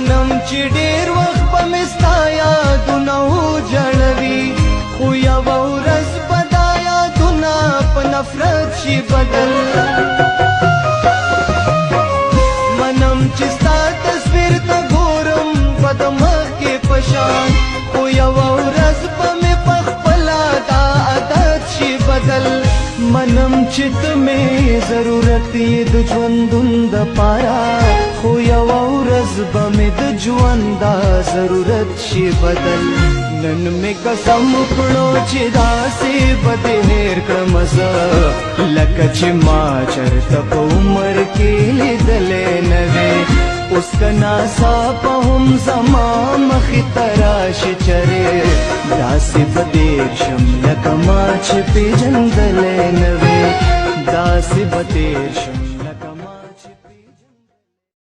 منم چې ډېر وخت به مې ستا یادونه وجړوي خو یوه ورځ به دا یادونه په نفرت شي بدل منم چې ستا تصویر ته ګورم به د مخکې په شان خو یوه ورځ به مې په خپله دا عادت شي بدل منم چې ته مې ضرورت یې د ژوندون دپاره خو یوه ورځ به مې د ژوند دا ضرورت شي بدل نن مې قسم وکړو چې داسې به دې هېر کړم زه لکه چې ما چېرته په عمر کې لیدلی نه وې اوس که ناڅاپه هم زما مخې ته راشي چرې داسې به تېر شم لکه ما چې پېژندلی نه وې داسې به تېر شم